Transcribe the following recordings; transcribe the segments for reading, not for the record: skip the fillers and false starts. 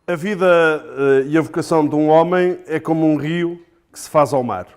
A vida e a vocação de um homem é como um rio que se faz ao mar.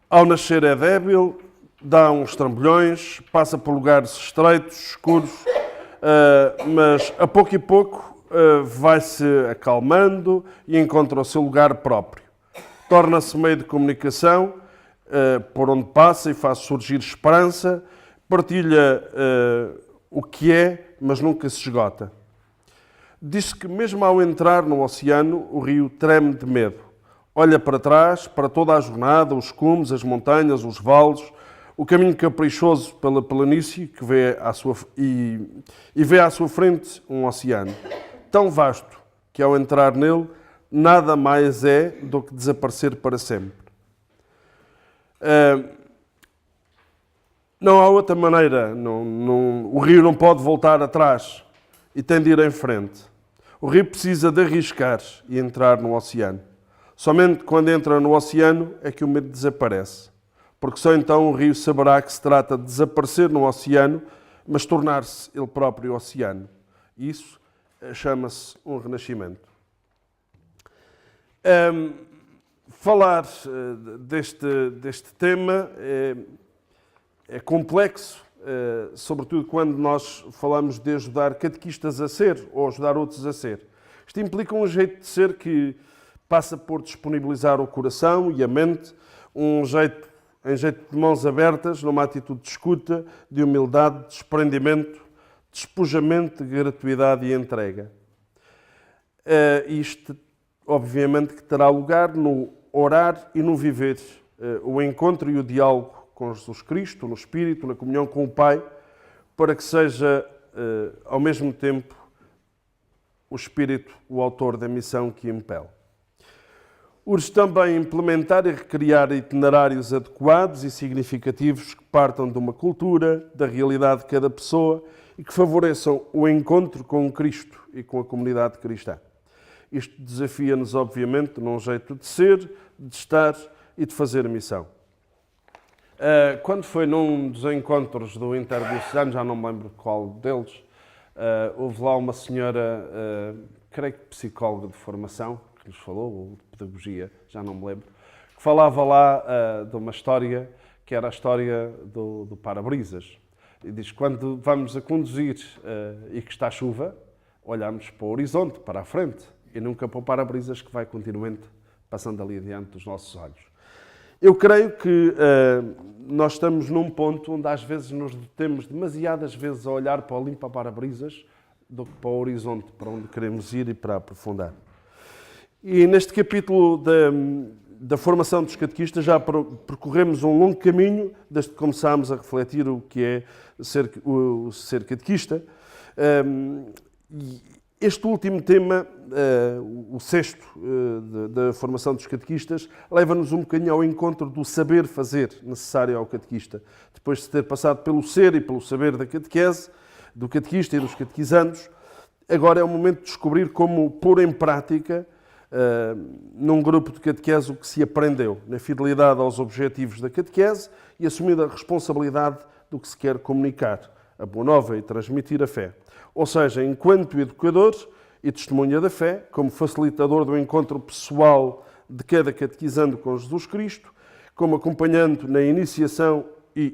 Ao nascer é débil, dá uns trambolhões, passa por lugares estreitos, escuros, mas a pouco e pouco vai-se acalmando e encontra o seu lugar próprio. Torna-se meio de comunicação por onde passa e faz surgir esperança, partilha o que é, mas nunca se esgota. Diz-se que mesmo ao entrar no oceano, o rio treme de medo. Olha para trás, para toda a jornada, os cumes, as montanhas, os vales, o caminho caprichoso pela planície que vê vê à sua frente um oceano tão vasto que ao entrar nele nada mais é do que desaparecer para sempre. Não há outra maneira, o rio não pode voltar atrás e tem de ir em frente. O rio precisa de arriscar e entrar no oceano. Somente quando entra no oceano é que o medo desaparece, porque só então o rio saberá que se trata de desaparecer no oceano, mas tornar-se ele próprio oceano. Isso chama-se um renascimento. Falar deste tema é complexo, sobretudo quando nós falamos de ajudar catequistas a ser ou ajudar outros a ser. Isto implica um jeito de ser que passa por disponibilizar o coração e a mente, em jeito de mãos abertas, numa atitude de escuta, de humildade, de desprendimento, despojamento, de gratuidade e entrega. Isto, obviamente, que terá lugar no orar e no viver, o encontro e o diálogo com Jesus Cristo, no Espírito, na comunhão com o Pai, para que seja, ao mesmo tempo, o Espírito o autor da missão que impele. Urge também implementar e recriar itinerários adequados e significativos que partam de uma cultura, da realidade de cada pessoa e que favoreçam o encontro com o Cristo e com a comunidade cristã. Isto desafia-nos, obviamente, num jeito de ser, de estar e de fazer a missão. Quando foi num dos encontros do Interdiocesano, já não me lembro qual deles, houve lá uma senhora, creio que psicóloga de formação, que nos falou, ou de pedagogia, já não me lembro, que falava lá de uma história, que era a história do para-brisas. E diz que quando vamos a conduzir e que está chuva, olhamos para o horizonte, para a frente, e nunca para o para-brisas que vai continuamente passando ali adiante dos nossos olhos. Eu creio que nós estamos num ponto onde às vezes nos detemos demasiadas vezes a olhar para o limpa-para-brisas do que para o horizonte, para onde queremos ir e para aprofundar. E neste capítulo da formação dos catequistas já percorremos um longo caminho desde que começámos a refletir o que é ser catequista. Este último tema, o sexto da formação dos catequistas, leva-nos um bocadinho ao encontro do saber fazer necessário ao catequista. Depois de ter passado pelo ser e pelo saber da catequese, do catequista e dos catequizandos, agora é o momento de descobrir como pôr em prática num grupo de catequese o que se aprendeu, na fidelidade aos objetivos da catequese e assumir a responsabilidade do que se quer comunicar, a boa nova e transmitir a fé. Ou seja, enquanto educador e testemunha da fé, como facilitador do encontro pessoal de cada catequizando com Jesus Cristo, como acompanhando na iniciação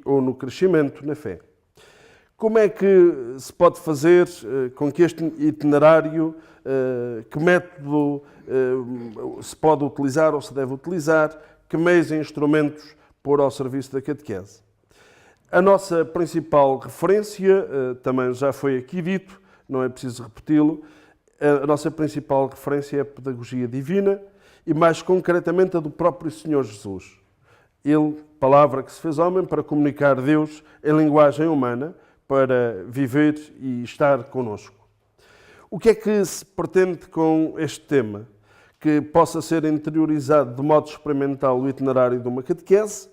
ou no crescimento na fé. Como é que se pode fazer com que este itinerário, que método se pode utilizar ou se deve utilizar, que meios e instrumentos pôr ao serviço da catequese? A nossa principal referência, também já foi aqui dito, não é preciso repeti-lo, a nossa principal referência é a pedagogia divina e mais concretamente a do próprio Senhor Jesus. Ele, palavra que se fez homem para comunicar Deus em linguagem humana, para viver e estar connosco. O que é que se pretende com este tema? Que possa ser interiorizado de modo experimental o itinerário de uma catequese,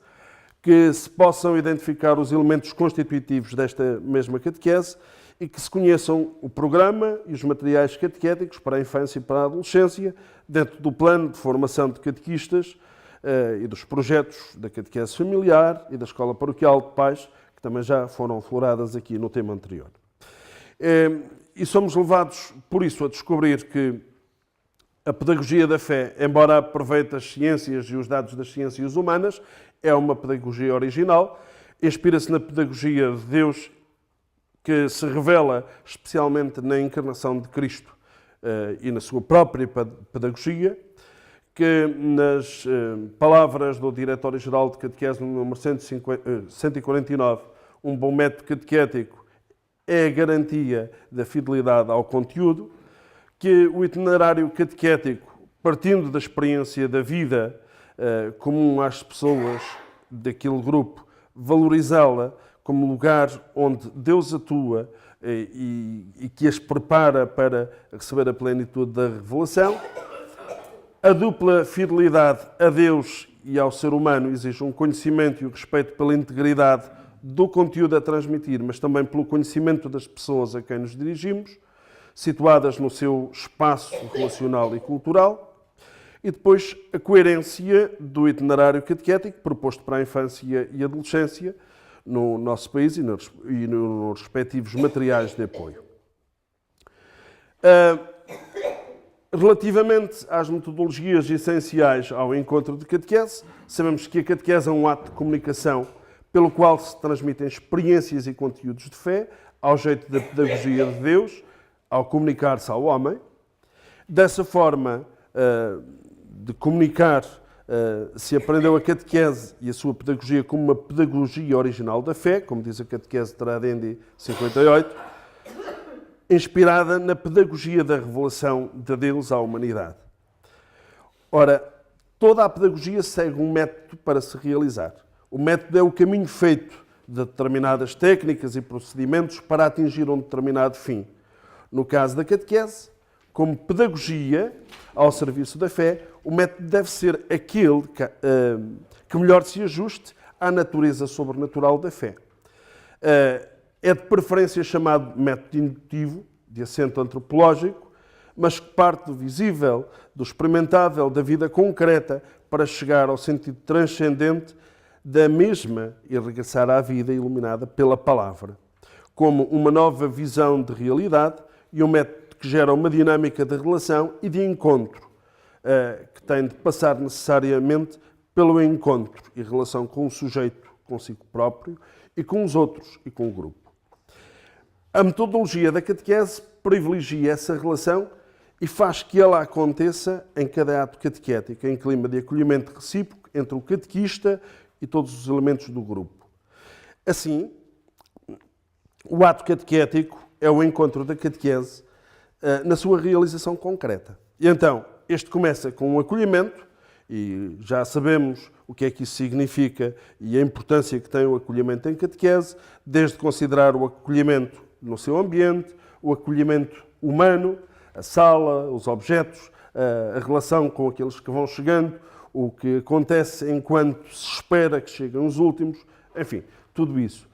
que se possam identificar os elementos constitutivos desta mesma catequese e que se conheçam o programa e os materiais catequéticos para a infância e para a adolescência, dentro do plano de formação de catequistas e dos projetos da catequese familiar e da escola paroquial de pais, que também já foram afloradas aqui no tema anterior. E somos levados, por isso, a descobrir que A pedagogia da fé, embora aproveite as ciências e os dados das ciências humanas, é uma pedagogia original, inspira-se na pedagogia de Deus que se revela especialmente na encarnação de Cristo e na sua própria pedagogia, que nas palavras do Diretório-Geral de Catequese, no número 149, um bom método catequético é a garantia da fidelidade ao conteúdo, que o itinerário catequético, partindo da experiência da vida comum às pessoas daquele grupo, valorizá-la como lugar onde Deus atua e que as prepara para receber a plenitude da revelação. A dupla fidelidade a Deus e ao ser humano exige um conhecimento e um respeito pela integridade do conteúdo a transmitir, mas também pelo conhecimento das pessoas a quem nos dirigimos, situadas no seu espaço relacional e cultural, e depois a coerência do itinerário catequético proposto para a infância e adolescência no nosso país e nos respectivos materiais de apoio. Relativamente às metodologias essenciais ao encontro de catequese, sabemos que a catequese é um ato de comunicação pelo qual se transmitem experiências e conteúdos de fé, ao jeito da pedagogia de Deus, ao comunicar-se ao homem. Dessa forma de comunicar, se aprendeu a catequese e a sua pedagogia como uma pedagogia original da fé, como diz a catequese de Tradendi 58, inspirada na pedagogia da revelação de Deus à humanidade. Ora, toda a pedagogia segue um método para se realizar. O método é o caminho feito de determinadas técnicas e procedimentos para atingir um determinado fim. No caso da catequese, como pedagogia ao serviço da fé, o método deve ser aquele que melhor se ajuste à natureza sobrenatural da fé. É de preferência chamado método indutivo, de assento antropológico, mas que parte do visível, do experimentável, da vida concreta, para chegar ao sentido transcendente da mesma e regressar à vida iluminada pela palavra, como uma nova visão de realidade e um método que gera uma dinâmica de relação e de encontro, que tem de passar necessariamente pelo encontro e relação com o sujeito consigo próprio e com os outros e com o grupo. A metodologia da catequese privilegia essa relação e faz que ela aconteça em cada ato catequético, em clima de acolhimento recíproco entre o catequista e todos os elementos do grupo. Assim, o ato catequético é o encontro da catequese na sua realização concreta. E então, este começa com um acolhimento, e já sabemos o que é que isso significa e a importância que tem o acolhimento em catequese, desde considerar o acolhimento no seu ambiente, o acolhimento humano, a sala, os objetos, a relação com aqueles que vão chegando, o que acontece enquanto se espera que cheguem os últimos, enfim, tudo isso.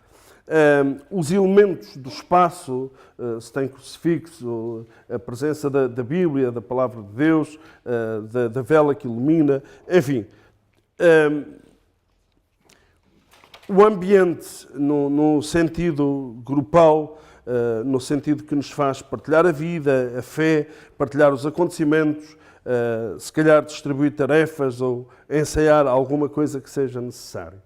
Os elementos do espaço, se tem crucifixo, a presença da Bíblia, da Palavra de Deus, da vela que ilumina, enfim. O ambiente, no sentido grupal, no sentido que nos faz partilhar a vida, a fé, partilhar os acontecimentos, se calhar distribuir tarefas ou ensaiar alguma coisa que seja necessário.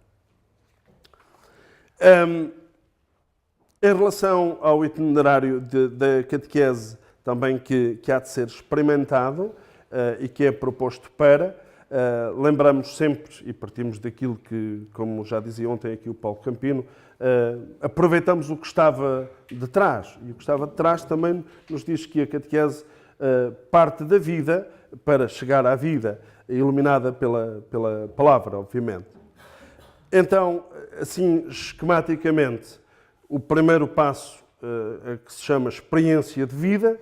Em relação ao itinerário da catequese, também que há de ser experimentado e que é proposto para, lembramos sempre, e partimos daquilo que, como já dizia ontem aqui o Paulo Campino, aproveitamos o que estava de trás. E o que estava de trás também nos diz que a catequese parte da vida para chegar à vida, iluminada pela palavra, obviamente. Então, assim, esquematicamente, o primeiro passo, que se chama experiência de vida,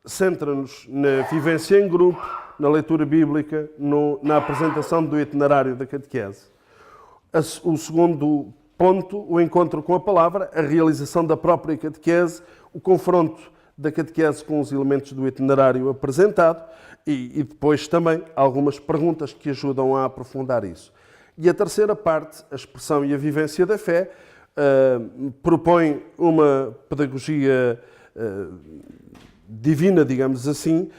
centra-nos na vivência em grupo, na leitura bíblica, na apresentação do itinerário da catequese. O segundo ponto, o encontro com a palavra, a realização da própria catequese, o confronto da catequese com os elementos do itinerário apresentado e depois também algumas perguntas que ajudam a aprofundar isso. E a terceira parte, a expressão e a vivência da fé, propõe uma pedagogia divina, digamos assim,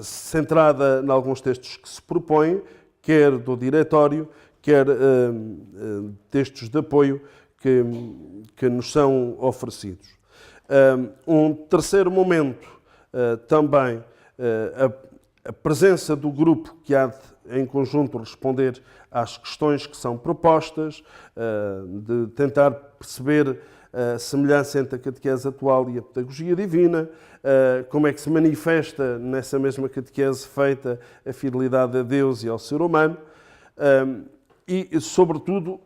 centrada em alguns textos que se propõem, quer do diretório, quer textos de apoio que nos são oferecidos. Um terceiro momento, também a presença do grupo que há de, em conjunto, responder às questões que são propostas, de tentar perceber a semelhança entre a catequese atual e a pedagogia divina, como é que se manifesta nessa mesma catequese feita a fidelidade a Deus e ao ser humano, e, sobretudo,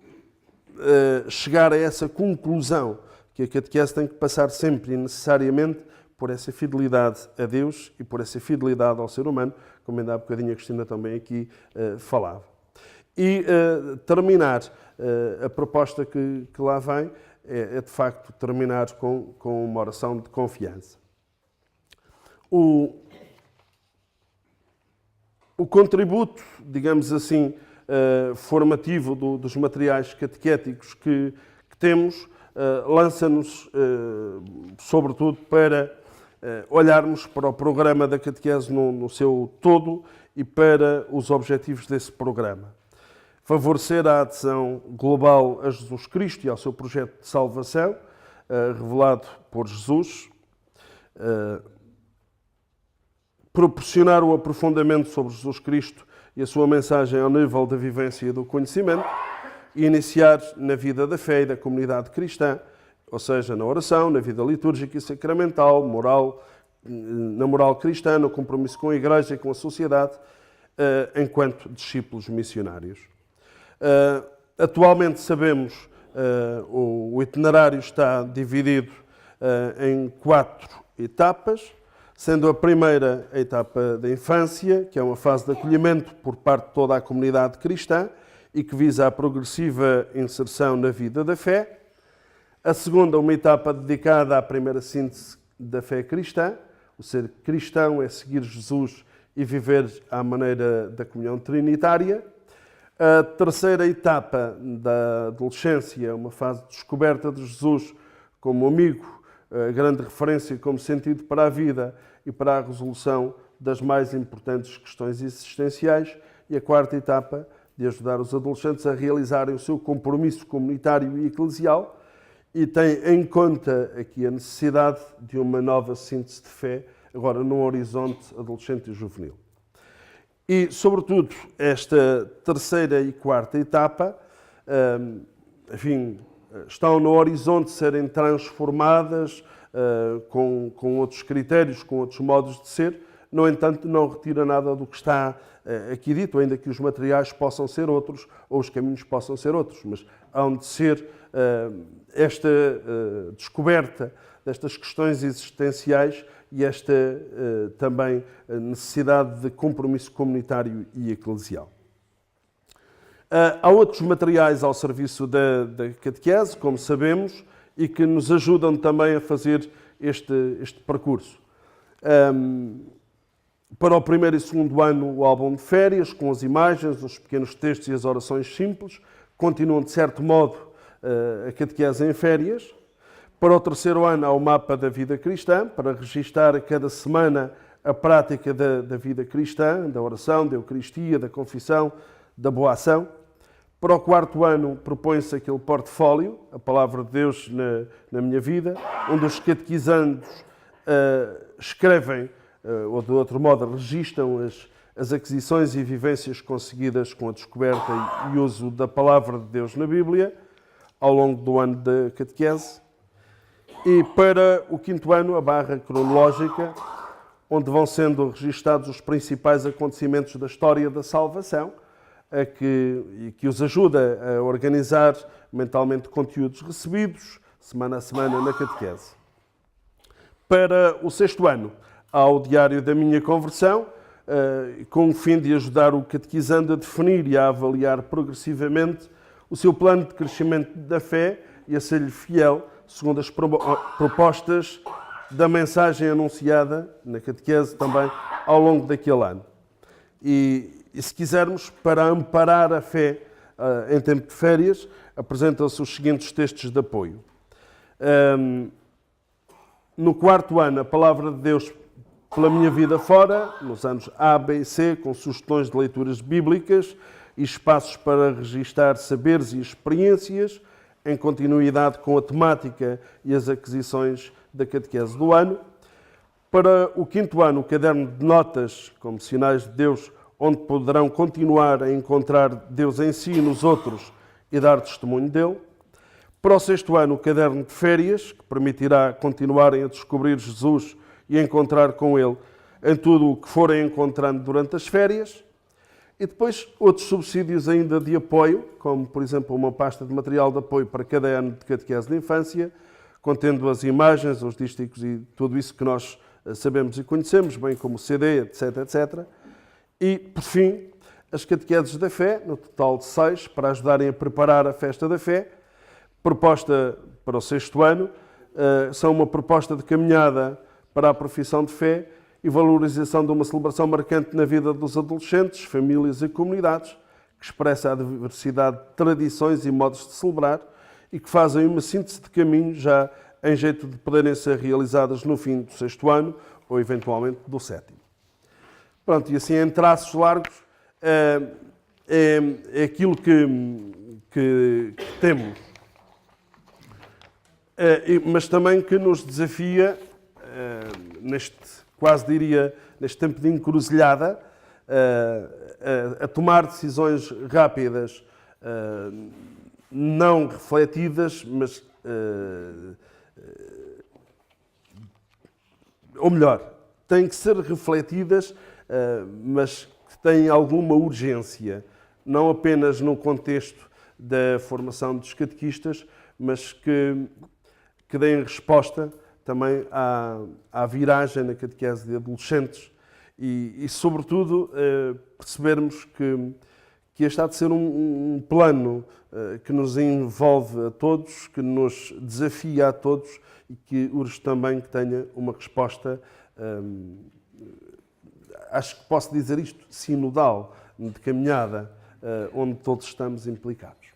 chegar a essa conclusão que a catequese tem que passar sempre e necessariamente por essa fidelidade a Deus e por essa fidelidade ao ser humano, como ainda há bocadinho a Cristina também aqui falava. E terminar, a proposta que lá vem é de facto terminar com uma oração de confiança. O contributo, digamos assim, formativo dos materiais catequéticos que temos, lança-nos, sobretudo, para olharmos para o programa da catequese no seu todo e para os objetivos desse programa. Favorecer a adesão global a Jesus Cristo e ao seu projeto de salvação, revelado por Jesus. Proporcionar o aprofundamento sobre Jesus Cristo e a sua mensagem ao nível da vivência e do conhecimento. E iniciar na vida da fé e da comunidade cristã, ou seja, na oração, na vida litúrgica e sacramental, na moral cristã, no compromisso com a Igreja e com a sociedade, enquanto discípulos missionários. Atualmente sabemos, o itinerário está dividido em 4 etapas, sendo a primeira a etapa da infância, que é uma fase de acolhimento por parte de toda a comunidade cristã e que visa a progressiva inserção na vida da fé. A segunda, uma etapa dedicada à primeira síntese da fé cristã. O ser cristão é seguir Jesus e viver à maneira da comunhão trinitária. A terceira etapa da adolescência, uma fase de descoberta de Jesus como amigo, grande referência como sentido para a vida e para a resolução das mais importantes questões existenciais. E a quarta etapa, de ajudar os adolescentes a realizarem o seu compromisso comunitário e eclesial, e tem em conta aqui a necessidade de uma nova síntese de fé, agora num horizonte adolescente e juvenil. E, sobretudo, esta terceira e quarta etapa, enfim, estão no horizonte de serem transformadas com outros critérios, com outros modos de ser. No entanto, não retira nada do que está aqui dito, ainda que os materiais possam ser outros ou os caminhos possam ser outros, mas hão de ser esta descoberta destas questões existenciais e esta também necessidade de compromisso comunitário e eclesial. Há outros materiais ao serviço da catequese, como sabemos, e que nos ajudam também a fazer este percurso. Para o primeiro e segundo ano, o álbum de férias, com as imagens, os pequenos textos e as orações simples, continuam, de certo modo, a catequese em férias. Para o terceiro ano, há o mapa da vida cristã, para registar a cada semana a prática da vida cristã, da oração, da Eucaristia, da confissão, da boa ação. Para o quarto ano, propõe-se aquele portfólio, a Palavra de Deus na minha vida, onde os catequizandos escrevem, ou de outro modo, registam as aquisições e vivências conseguidas com a descoberta e uso da Palavra de Deus na Bíblia, ao longo do ano da catequese. E para o quinto ano, a barra cronológica, onde vão sendo registados os principais acontecimentos da história da salvação, que os ajuda a organizar mentalmente conteúdos recebidos, semana a semana, na catequese. Para o sexto ano, há o Diário da Minha Conversão, com o fim de ajudar o catequizando a definir e a avaliar progressivamente o seu plano de crescimento da fé e a ser-lhe fiel, segundo as propostas da mensagem anunciada na catequese também ao longo daquele ano. E se quisermos, para amparar a fé em tempo de férias, apresentam-se os seguintes textos de apoio. No quarto ano, a palavra de Deus pela minha vida fora, nos anos A, B e C, com sugestões de leituras bíblicas e espaços para registar saberes e experiências, em continuidade com a temática e as aquisições da catequese do ano. Para o quinto ano, o caderno de notas, como sinais de Deus, onde poderão continuar a encontrar Deus em si e nos outros e dar testemunho dele. Para o sexto ano, o caderno de férias, que permitirá continuarem a descobrir Jesus e a encontrar com ele em tudo o que forem encontrando durante as férias. E depois outros subsídios ainda de apoio, como por exemplo uma pasta de material de apoio para cada ano de catequese de infância, contendo as imagens, os dísticos e tudo isso que nós sabemos e conhecemos, bem como o CD, etc, etc. E, por fim, as catequeses da fé, no total de 6, para ajudarem a preparar a festa da fé, proposta para o sexto ano, são uma proposta de caminhada para a profissão de fé e valorização de uma celebração marcante na vida dos adolescentes, famílias e comunidades, que expressa a diversidade de tradições e modos de celebrar e que fazem uma síntese de caminho já em jeito de poderem ser realizadas no fim do sexto ano ou eventualmente do sétimo. Pronto, e assim em traços largos é aquilo que temos, mas também que nos desafia neste, quase diria, neste tempo de encruzilhada, a tomar decisões rápidas, não refletidas, mas ou melhor, têm que ser refletidas, mas que têm alguma urgência, não apenas no contexto da formação dos catequistas, mas que deem resposta também à viragem na catequese de adolescentes e sobretudo, percebermos que este há de ser um plano que nos envolve a todos, que nos desafia a todos e que urge também que tenha uma resposta, acho que posso dizer isto, sinodal, de caminhada, onde todos estamos implicados.